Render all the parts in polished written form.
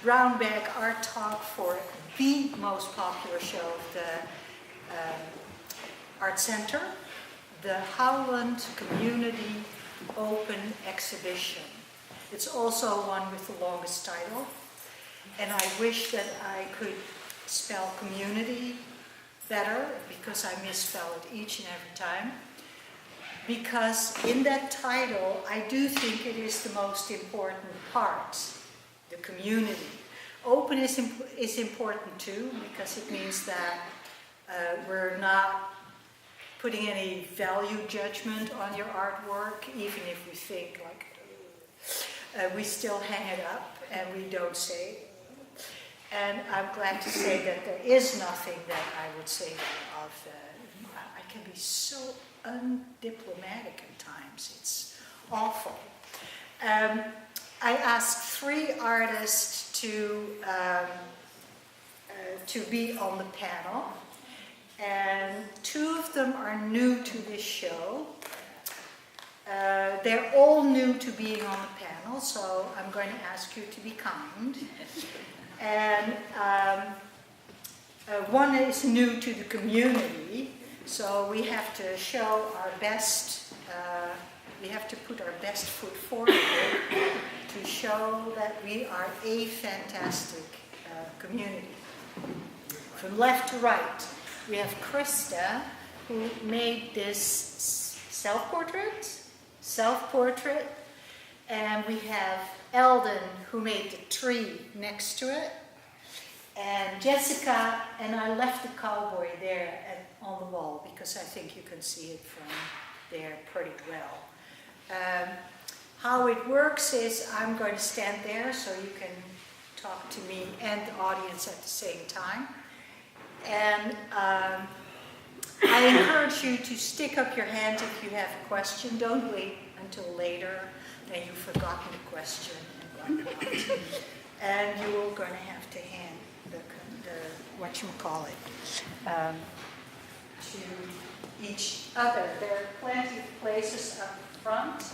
brown bag art talk for the most popular show of the Art Center, the Howland Community Open exhibition. It's also one with the longest title, and I wish that I could spell community better, because I misspell it each and every time. Because in that title, I do think it is the most important part, the community. Open is important too, because it means that we're not putting any value judgment on your artwork, even if we think like, we still hang it up and we don't say. And I'm glad to say that there is nothing that I would say of, I can be so undiplomatic at times, it's awful. I asked 3 artists to be on the panel, and 2 of them are new to this show. They're all new to being on the panel, so I'm going to ask you to be kind. And one is new to the community, so we have to show our best, we have to put our best foot forward to show that we are a fantastic community. From left to right, we have Krista, who made this self-portrait, and we have Elden, who made the tree next to it, and Jessica, and I left the cowboy there on the wall because I think you can see it from there pretty well. How it works is I'm going to stand there so you can talk to me and the audience at the same time. And I encourage you to stick up your hand if you have a question. Don't wait until later and you've forgotten the question and whatnot. And you're going to have to hand the whatchamacallit, to each other. There are plenty of places up front.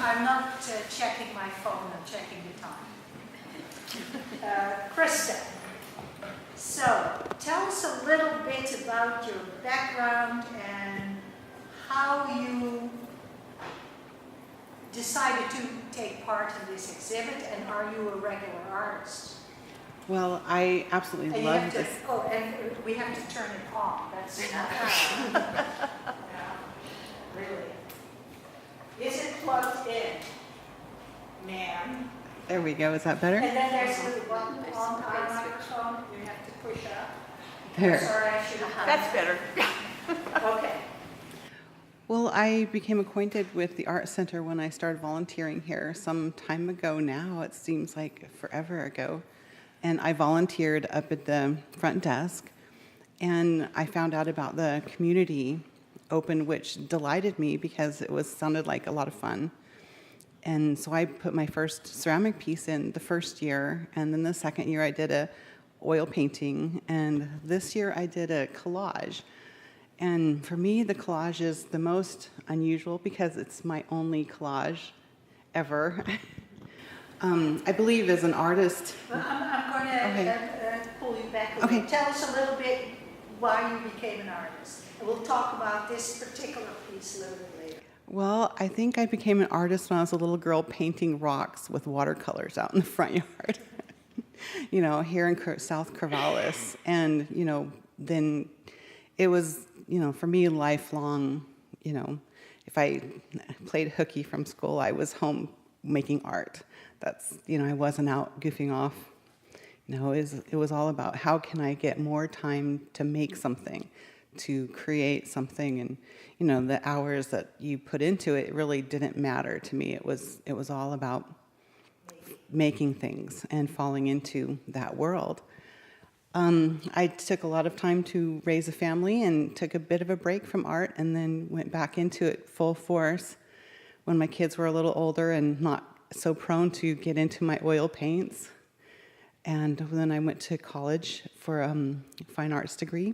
I'm not checking my phone, I'm checking the time. Krista, so tell us a little bit about your background and how you decided to take part in this exhibit, and are you a regular artist? Well, I absolutely love this. Oh, and we have to turn it on. That's not yeah, really. Is it plugged in, ma'am? There we go. Is that better? And then there's a little button on our microphone. You have to push up. There. Sorry, I should have. That's better. Okay. Well, I became acquainted with the Art Center when I started volunteering here some time ago now. It seems like forever ago. And I volunteered up at the front desk, and I found out about the community open, which delighted me because it sounded like a lot of fun. And so I put my first ceramic piece in the first year, and then the second year I did a oil painting, and this year I did a collage. And for me, the collage is the most unusual because it's my only collage ever. I believe as an artist... Well, I'm going to pull you back a Okay. little. Tell us a little bit why you became an artist. And we'll talk about this particular piece a little bit later. Well, I think I became an artist when I was a little girl painting rocks with watercolors out in the front yard. Here in South Corvallis. And, then it was, for me, lifelong, if I played hooky from school, I was home making art. That's, I wasn't out goofing off. It was all about how can I get more time to make something, to create something, and the hours that you put into it really didn't matter to me. It was all about making things and falling into that world. I took a lot of time to raise a family and took a bit of a break from art, and then went back into it full force when my kids were a little older and not so prone to get into my oil paints. And then I went to college for a fine arts degree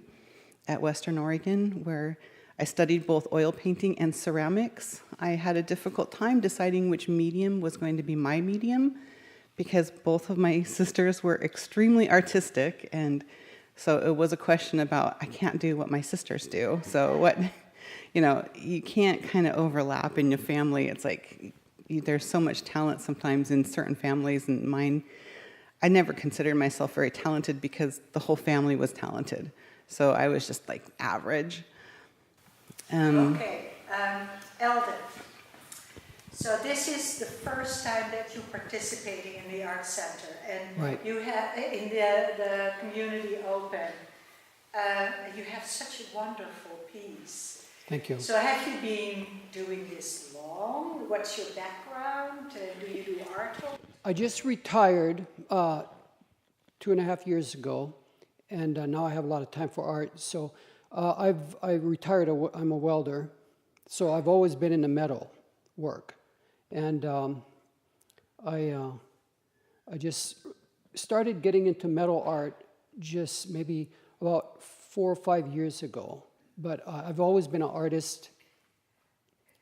at Western Oregon, where I studied both oil painting and ceramics. I had a difficult time deciding which medium was going to be my medium because both of my sisters were extremely artistic, and so it was a question about, I can't do what my sisters do. So what, you can't kind of overlap in your family. It's like there's so much talent sometimes in certain families, and mine, I never considered myself very talented because the whole family was talented. So I was just like average. Okay, Elden. So this is the first time that you're participating in the Arts Center, and Right. you have in the Community Open. You have such a wonderful piece. Thank you. So have you been doing this long? What's your background? Do you do art? I just retired 2.5 years ago, and now I have a lot of time for art. So I retired. I'm a welder, so I've always been into metal work, and I just started getting into metal art just maybe about 4 or 5 years ago. But I've always been an artist,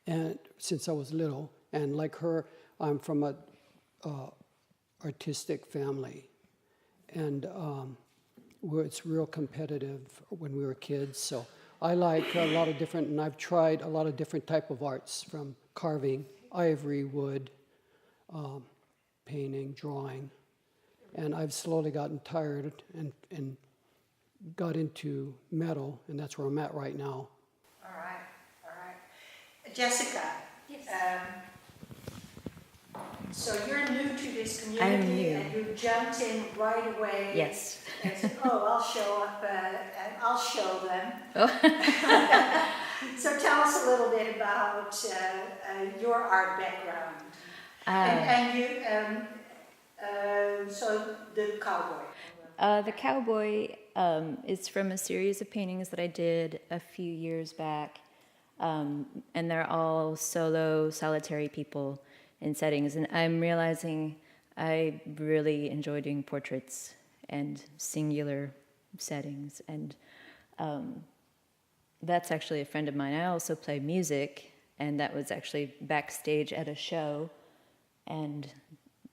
and since I was little, and like her, I'm from a artistic family, and it's real competitive when we were kids. So I like a lot of different, and I've tried a lot of different type of arts, from carving, ivory, wood, painting, drawing, and I've slowly gotten tired and got into metal, and that's where I'm at right now. All right. Jessica. Yes. So you're new to this I'm community, new. and you jumped in right away. Yes. And said, I'll show up and I'll show them. Oh. So tell us a little bit about your art background. So the cowboy. The cowboy is from a series of paintings that I did a few years back, and they're all solitary people in settings. And I'm realizing I really enjoy doing portraits and singular settings, and that's actually a friend of mine. I also play music, and that was actually backstage at a show, and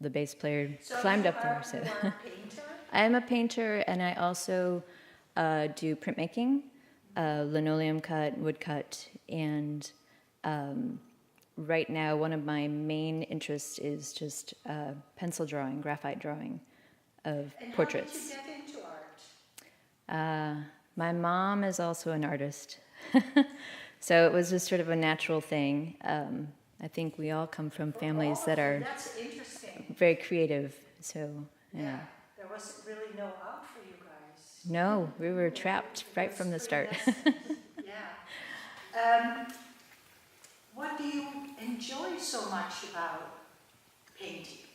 the bass player climbed up there. So You are a painter? I am a painter, and I also do printmaking, linoleum cut, wood cut, and right now one of my main interests is just pencil drawing, graphite drawing of portraits. How did you get into art? My mom is also an artist, so it was just sort of a natural thing. I think we all come from families that are That's interesting. very creative, so yeah. There was really no out for you guys. No, we were trapped right from the start. Yeah. What do you enjoy so much about painting?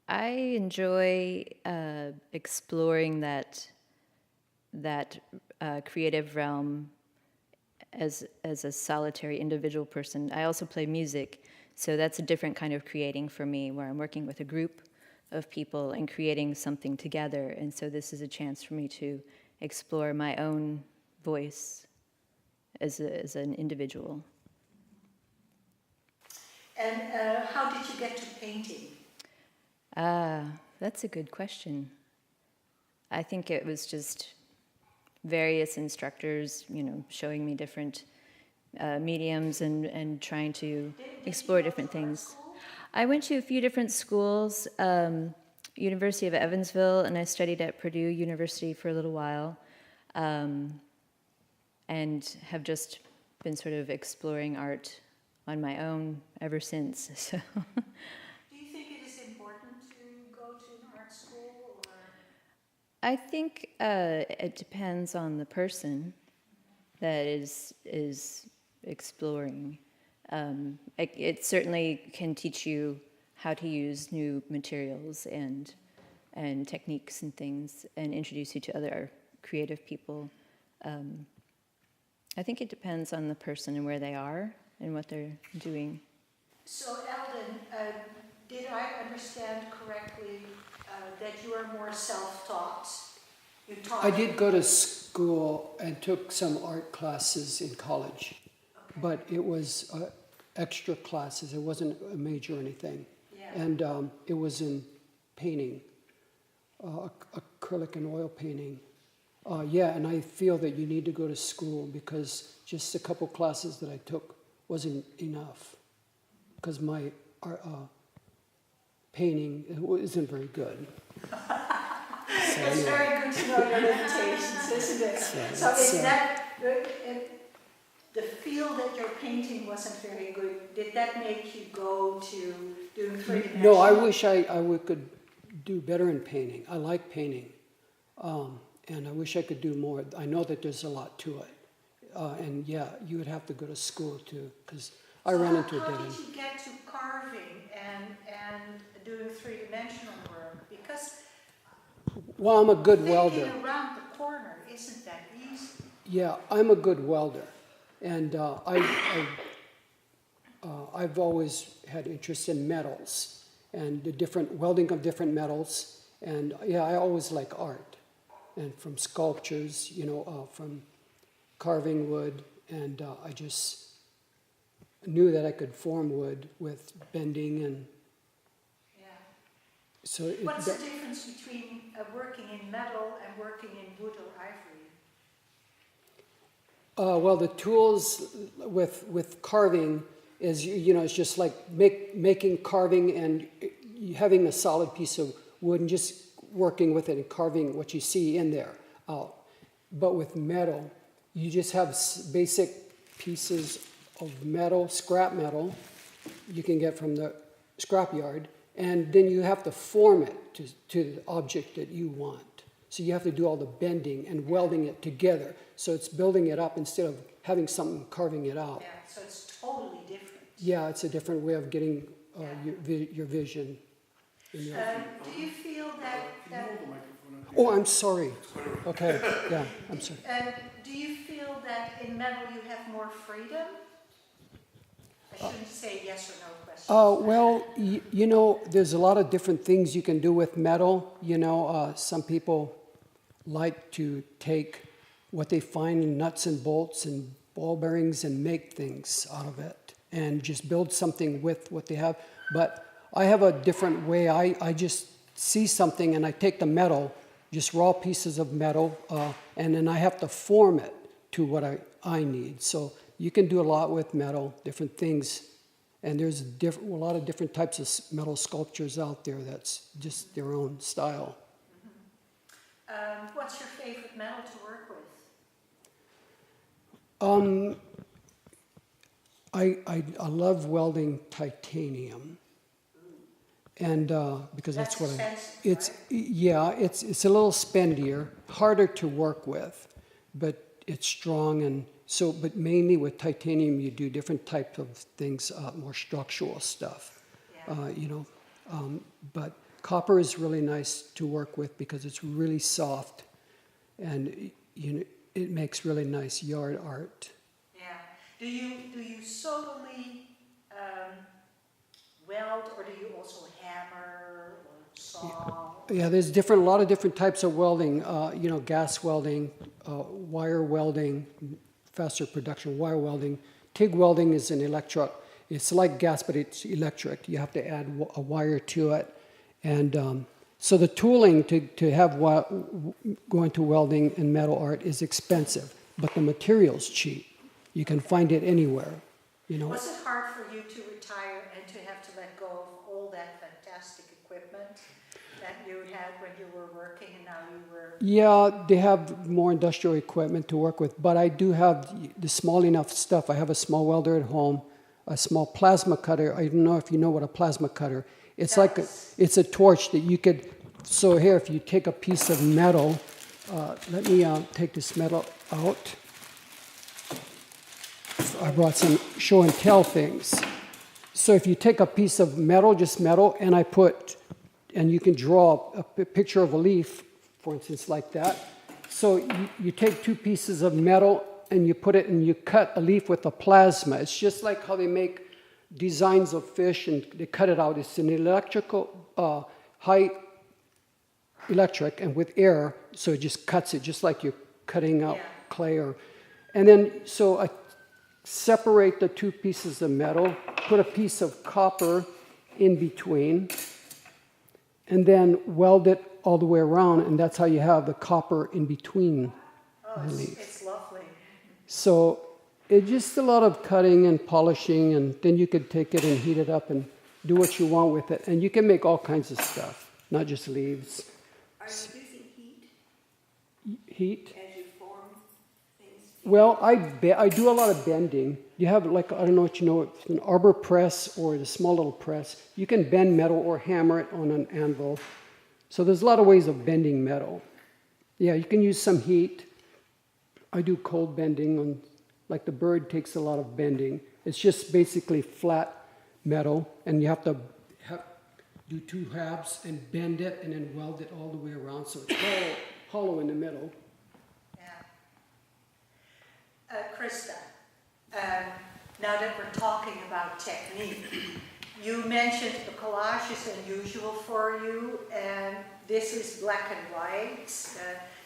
I enjoy exploring that creative realm as a solitary individual person. I also play music, so that's a different kind of creating for me, where I'm working with a group of people and creating something together. And so this is a chance for me to explore my own voice as an individual. And how did you get to painting? That's a good question. I think it was just various instructors, showing me different mediums and trying to explore different things. I went to a few different schools, University of Evansville, and I studied at Purdue University for a little while, and have just been sort of exploring art on my own ever since. So. Do you think it is important to go to an art school? Or? I think it depends on the person that is exploring. It certainly can teach you how to use new materials and techniques and things, and introduce you to other creative people. I think it depends on the person and where they are and what they're doing. So, Elden, did I understand correctly that you are more self-taught? You taught? I did go to school and took some art classes in college, but it was extra classes. It wasn't a major or anything. Yeah. And it was in painting, acrylic and oil painting. Yeah, and I feel that you need to go to school because just a couple classes that I took wasn't enough because my painting isn't very good. So It's anyway. very good to know your limitations, isn't it? So is that, the feel that your painting wasn't very good, did that make you go to doing three-dimensional? No, I wish I could do better in painting. I like painting, and I wish I could do more. I know that there's a lot to it, and yeah, you would have to go to school too, because I ran into a dead How end. did you get to carving and doing three-dimensional work? Because Well, I'm a good welder. thinking around the corner isn't that easy. Yeah, I'm a good welder, and I've always had interest in metals and the different welding of different metals, and yeah, I always like art, and from sculptures, from carving wood, and I just knew that I could form wood with bending, and Yeah. so What's the difference between working in metal and working in wood or ivory? Well, the tools with carving is, it's just like making carving and having a solid piece of wood and just working with it and carving what you see in there out. But with metal, you just have basic pieces of metal, scrap metal, you can get from the scrapyard, and then you have to form it to the object that you want. So you have to do all the bending and welding it together. So it's building it up instead of having something carving it out. Yeah, so it's totally different. Yeah, it's a different way of getting your vision. Do you feel that Oh, I'm sorry. Okay, yeah, I'm sorry. do you feel that in metal you have more freedom? I shouldn't say yes or no question. Well, there's a lot of different things you can do with metal. Some people like to take what they find in nuts and bolts and ball bearings and make things out of it and just build something with what they have. But I have a different way. I just see something and I take the metal, just raw pieces of metal, and then I have to form it to what I need. So you can do a lot with metal, different things. And there's a lot of different types of metal sculptures out there that's just their own style. What's your favorite metal to work with? I love welding titanium, and because that's what expensive, it's a little spendier, harder to work with, but it's strong, and so, but mainly with titanium you do different types of things, more structural stuff, but copper is really nice to work with because it's really soft, and it makes really nice yard art. Yeah. Do you solely weld, or do you also hammer or saw? Yeah, there's a lot of different types of welding. Gas welding, wire welding, faster production wire welding. TIG welding is an electric. It's like gas, but it's electric. You have to add a wire to it, and so the tooling to have go into welding and metal art is expensive, but the material's cheap. You can find it anywhere. Was it hard for you to retire and to have to let go of all that fantastic equipment that you had when you were working and now you were? Yeah, they have more industrial equipment to work with, but I do have the small enough stuff. I have a small welder at home, a small plasma cutter. I don't know if you know what a plasma cutter. It's like it's a torch that you could. So here, if you take a piece of metal, let me take this metal out. I brought some show and tell things. So if you take a piece of metal, just metal, and you can draw a picture of a leaf, for instance, like that. So you take two pieces of metal and you put it and you cut a leaf with a plasma. It's just like how they make designs of fish and they cut it out. It's an electrical high electric and with air, so it just cuts it just like you're cutting out Yeah. clay and then so I separate the two pieces of metal, put a piece of copper in between, and then weld it all the way around, and that's how you have the copper in between the leaves. It's lovely. So it's just a lot of cutting and polishing, and then you could take it and heat it up and do what you want with it. And you can make all kinds of stuff, not just leaves. Are you using heat Heat? as you form things? Well, I do a lot of bending. You have like, I don't know what you know, it's an arbor press or the small little press. You can bend metal or hammer it on an anvil. So there's a lot of ways of bending metal. Yeah, you can use some heat. I do cold bending on, like the bird takes a lot of bending. It's just basically flat metal, and you have to do two halves and bend it and then weld it all the way around so it's hollow in the middle. Yeah. Krista, now that we're talking about technique, you mentioned the collage is unusual for you, and this is black and white.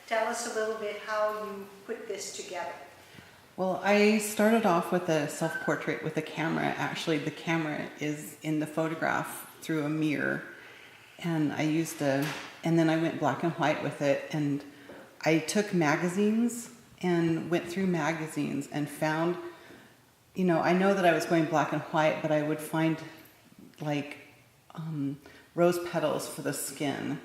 Tell us a little bit how you put this together. Well, I started off with a self-portrait with a camera. Actually, the camera is in the photograph through a mirror. And I used and then I went black and white with it. And I took magazines and went through magazines and found, you know, I know that I was going black and white, but I would find like rose petals for the skin.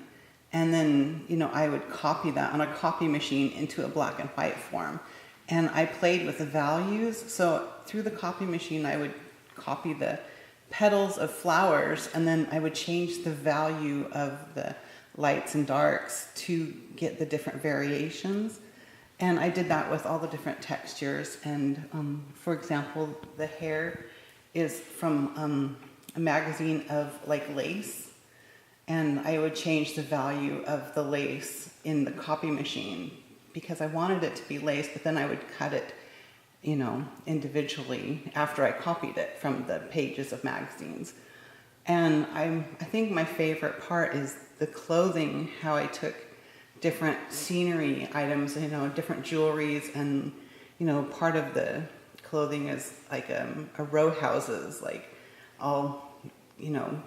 And then, you know, I would copy that on a copy machine into a black and white form. And I played with the values. So through the copy machine, I would copy the petals of flowers, and then I would change the value of the lights and darks to get the different variations. And I did that with all the different textures. And for example, the hair is from a magazine of like lace. And I would change the value of the lace in the copy machine because I wanted it to be lace, but then I would cut it, you know, individually after I copied it from the pages of magazines. And I think my favorite part is the clothing, how I took different scenery items, you know, different jewelries, and, you know, part of the clothing is like a row houses, like all, you know,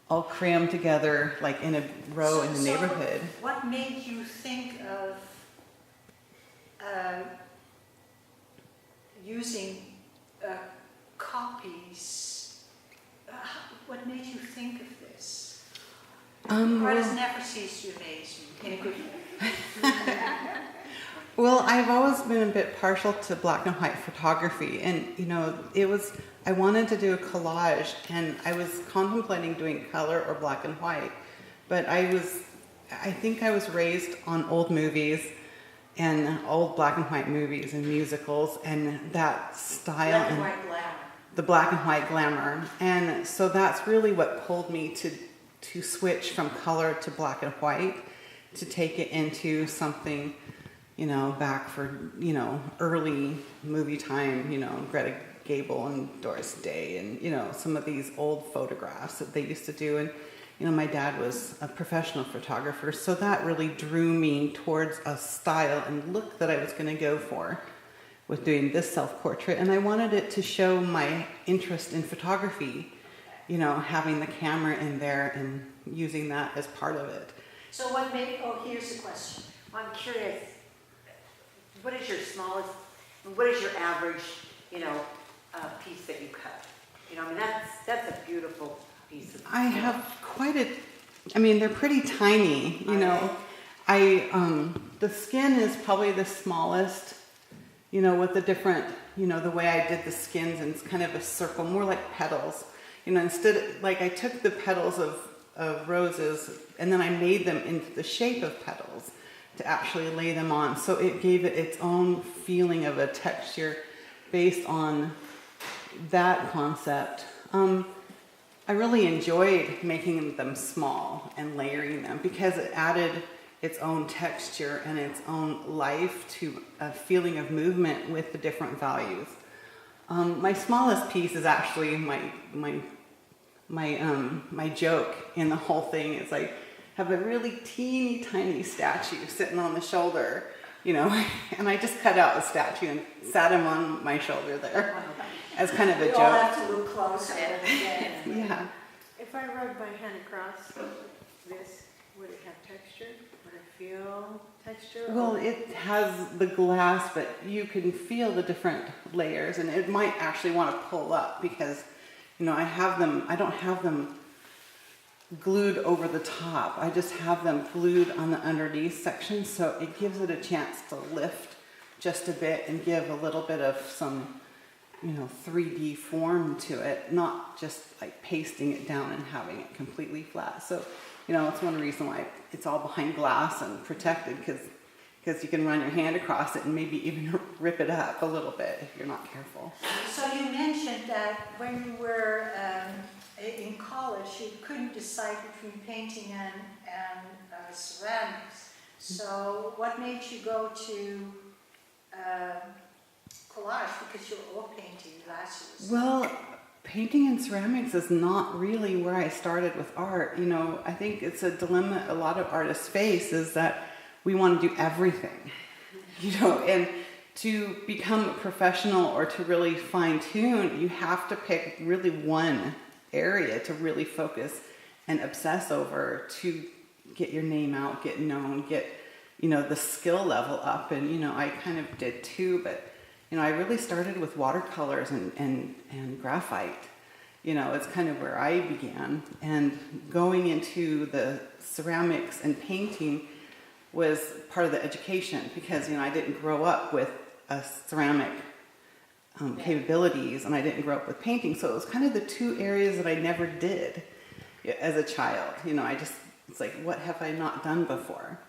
all crammed together, like in a row in the neighborhood. What made you think of using copies? What made you think of this? Artists never cease to amaze me in a good way. Well, I've always been a bit partial to black and white photography, and you know, I wanted to do a collage, and I was contemplating doing color or black and white, but I think I was raised on old movies and old black and white movies and musicals, and that style Black and and white glamour. the black and white glamour, and so that's really what pulled me to switch from color to black and white, to take it into something, you know, back for, you know, early movie time, you know, Greta Gable and Doris Day, and, you know, some of these old photographs that they used to do. And, you know, my dad was a professional photographer, so that really drew me towards a style and look that I was going to go for with doing this self-portrait. And I wanted it to show my interest in photography, you know, having the camera in there and using that as part of it. So what made, here's the question. I'm curious, what is your smallest, what is your average, you know, piece that you cut? You know, I mean, that's a beautiful piece of. I have they're pretty tiny, you know. The skin is probably the smallest, you know, with the different, you know, the way I did the skins, and it's kind of a circle, more like petals. You know, instead, like I took the petals of roses and then I made them into the shape of petals to actually lay them on. So it gave it its own feeling of a texture based on that concept. I really enjoyed making them small and layering them because it added its own texture and its own life to a feeling of movement with the different values. My smallest piece is actually my joke in the whole thing. It's like, have a really teeny tiny statue sitting on the shoulder, you know, and I just cut out the statue and sat him on my shoulder there as kind of a We all joke. have to look closer. Yeah. If I rub my hand across this, would it have texture? Would it feel texture? Well, it has the glass, but you can feel the different layers, and it might actually want to pull up because, you know, I don't have them glued over the top. I just have them glued on the underneath section, so it gives it a chance to lift just a bit and give a little bit of some, you know, 3D form to it, not just like pasting it down and having it completely flat. So, you know, it's one reason why it's all behind glass and protected, because you can run your hand across it and maybe even rip it up a little bit if you're not careful. So you mentioned that when you were in college, you couldn't decide between painting and ceramics. So what made you go to collage? Because you're all painting glasses. Well, painting and ceramics is not really where I started with art. You know, I think it's a dilemma a lot of artists face, is that we want to do everything, you know, and to become a professional or to really fine tune, you have to pick really one area to really focus and obsess over to get your name out, get known, get, you know, the skill level up. And, you know, I kind of did too, but, you know, I really started with watercolors and graphite. You know, it's kind of where I began. And going into the ceramics and painting was part of the education, because, you know, I didn't grow up with a ceramic capabilities, and I didn't grow up with painting, so it was kind of the two areas that I never did as a child. You know, it's like, what have I not done before?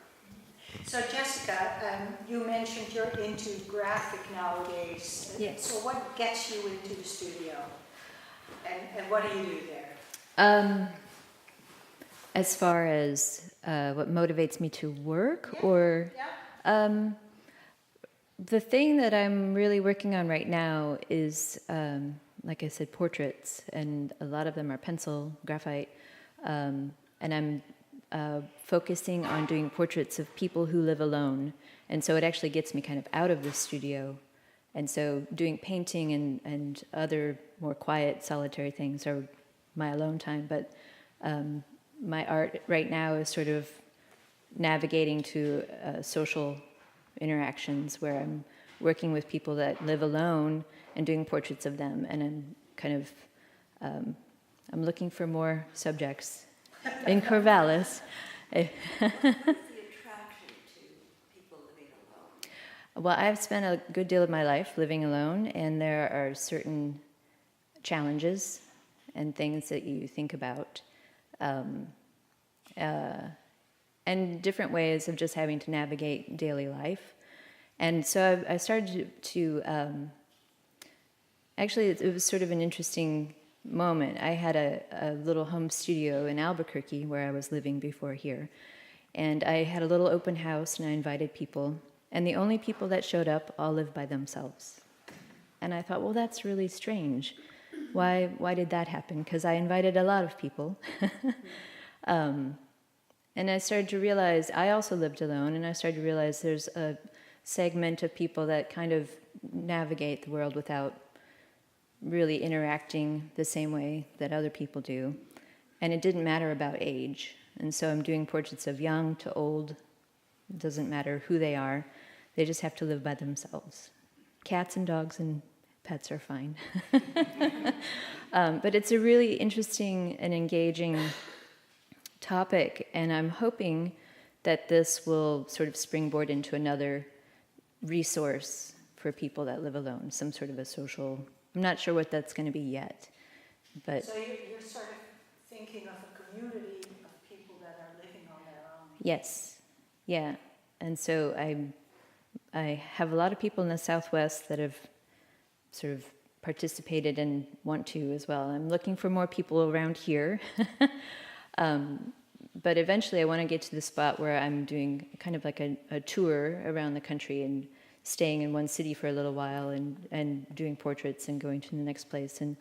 So Jessica, you mentioned you're into graphic nowadays. Yes. So what gets you into the studio? And what do you do there? As far as what motivates me to work, or the thing that I'm really working on right now is, like I said, portraits, and a lot of them are pencil, graphite, and I'm focusing on doing portraits of people who live alone, and so it actually gets me kind of out of the studio, and so doing painting and other more quiet, solitary things are my alone time, but my art right now is sort of navigating to social interactions where I'm working with people that live alone and doing portraits of them, and I'm kind of I'm looking for more subjects in Corvallis. What's the attraction to people living alone? Well, I've spent a good deal of my life living alone, and there are certain challenges and things that you think about, and different ways of just having to navigate daily life. And so I started to actually, it was sort of an interesting moment. I had a little home studio in Albuquerque where I was living before here. And I had a little open house, and I invited people. And the only people that showed up all lived by themselves. And I thought, well, that's really strange. Why did that happen? Because I invited a lot of people. And I started to realize, I also lived alone, and I started to realize there's a segment of people that kind of navigate the world without really interacting the same way that other people do. And it didn't matter about age. And so I'm doing portraits of young to old. It doesn't matter who they are. They just have to live by themselves. Cats and dogs and pets are fine. But it's a really interesting and engaging topic, and I'm hoping that this will sort of springboard into another resource for people that live alone, some sort of a social, I'm not sure what that's going to be yet, but... So you're sort of thinking of a community of people that are living on their own. Yes, yeah, and so I have a lot of people in the Southwest that have sort of participated and want to as well. I'm looking for more people around here. But eventually I want to get to the spot where I'm doing kind of like a tour around the country and staying in one city for a little while and doing portraits and going to the next place and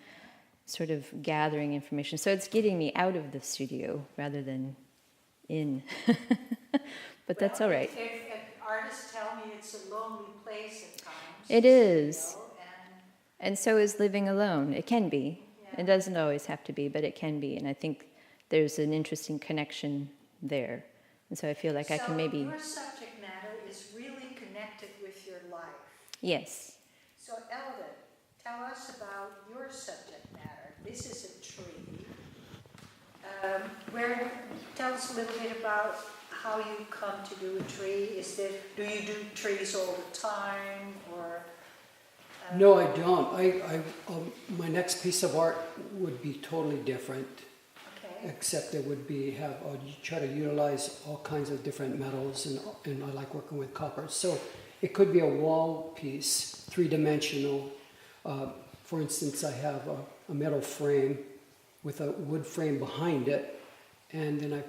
sort of gathering information. So it's getting me out of the studio rather than in. But that's all right. If artists tell me it's a lonely place at times. It is. You know, And so is living alone. It can be. Yeah. It doesn't always have to be, but it can be. And I think there's an interesting connection there. And so I feel like I can maybe... So your subject matter is really connected with your life. Yes. So Elden, tell us about your subject matter. This is a tree. Tell us a little bit about how you come to do a tree. Do you do trees all the time, or? No, I don't. My next piece of art would be totally different, Okay. except it would be I'll try to utilize all kinds of different metals, and I like working with copper. So it could be a wall piece, three-dimensional. For instance, I have a metal frame with a wood frame behind it, and then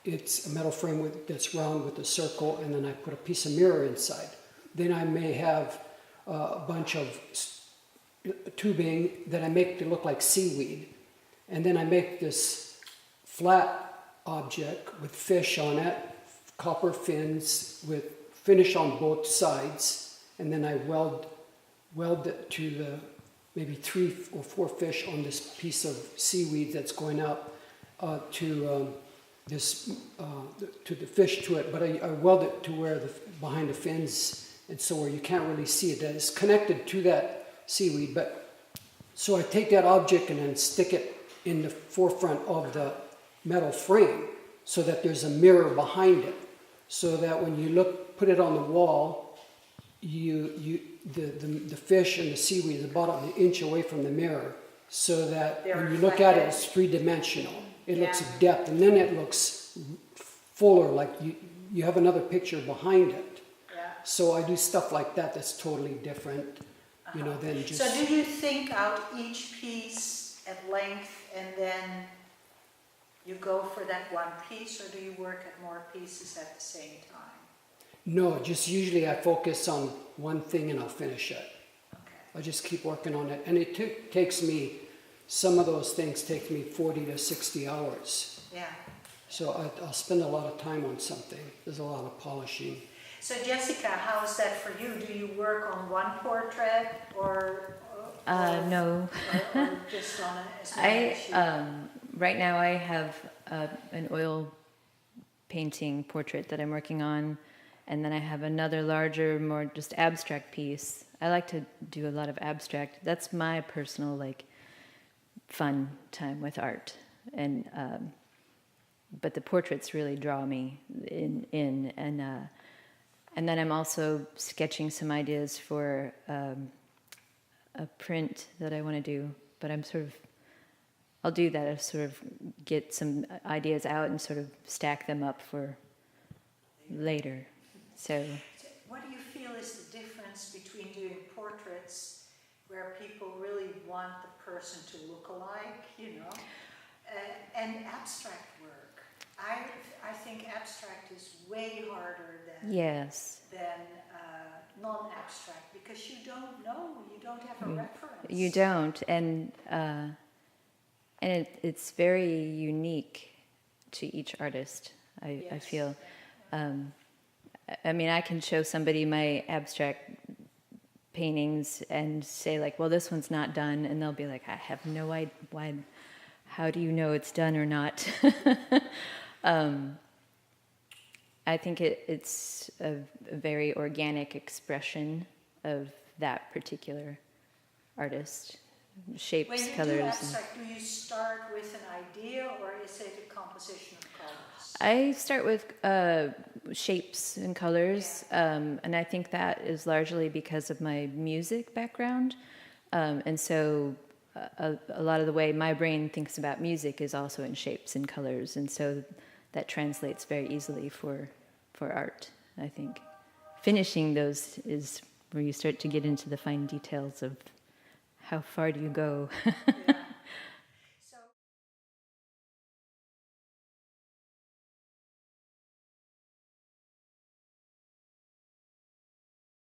it's a metal frame that's round with a circle, and then I put a piece of mirror inside. Then I may have a bunch of tubing that I make to look like seaweed, and then I make this flat object with fish on it, copper fins with finish on both sides, and then I weld it to the maybe 3 or 4 fish on this piece of seaweed that's going out to the fish to it, but I weld it to where behind the fins, and so where you can't really see it. That is connected to that seaweed. But so I take that object and then stick it in the forefront of the metal frame, so that there's a mirror behind it, so that when you put it on the wall, the fish and the seaweed is about an inch away from the mirror, so that when you look at it, it's three-dimensional. It looks depth, and then it looks fuller, like you have another picture behind it. Yeah. So I do stuff like that that's totally different, than just... So do you think out each piece at length and then you go for that one piece, or do you work at more pieces at the same time? No, just usually I focus on one thing and I'll finish it. Okay. I just keep working on it. And it takes me, some of those things take me 40 to 60 hours. Yeah. So I'll spend a lot of time on something. There's a lot of polishing. So Jessica, how's that for you? Do you work on one portrait or No. or just on a smaller sheet? Right now I have an oil painting portrait that I'm working on, and then I have another larger, more just abstract piece. I like to do a lot of abstract. That's my personal fun time with art, and but the portraits really draw me in and then I'm also sketching some ideas for a print that I want to do, but I'll do that. I'll sort of get some ideas out and sort of stack them up for later. So what do you feel is the difference between doing portraits where people really want the person to look alike, and abstract work? I think abstract is way harder than non-abstract, because you don't know, you don't have a reference. You don't, and it's very unique to each artist. I feel. I can show somebody my abstract paintings and say well, this one's not done, and they'll be like, I have no idea. Why? How do you know it's done or not? I think it's a very organic expression of that particular artist. Shapes, when you colors. Do abstract, do you start with an idea, or is it a composition of colors? I start with shapes and colors, and I think that is largely because of my music background, and so a lot of the way my brain thinks about music is also in shapes and colors, and so that translates very easily for art, I think. Finishing those is where you start to get into the fine details of how far do you go. Yeah.